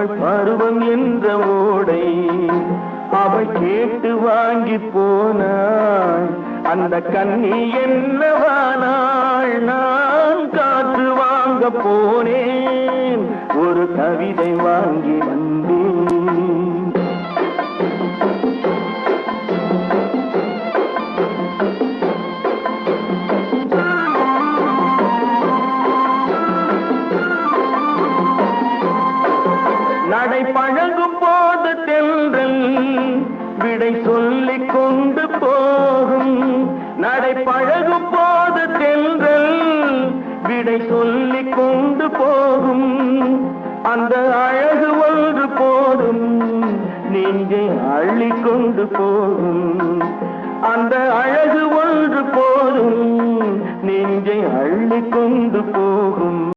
அவள் பருவம் என்ற ஓடை அவள் கேட்டு வாங்கி போனாள். அந்த கண்ணி என்னவானாள்? நான் காற்று வாங்க போனேன், ஒரு கவிதை வாங்கி வந்தேன். நடை பழகும் போது தென்றல் விடை சொல்லிக் கொண்டு போகும். நடை பழகும் போது தென்றல் விடை சொல்லிக் கொண்டு போகும். அந்த அழகு ஒன்று போதும் நெஞ்சை அள்ளிக் கொண்டு போகும். அந்த அழகு ஒன்று போதும் நெஞ்சை அள்ளிக் கொண்டு போகும்.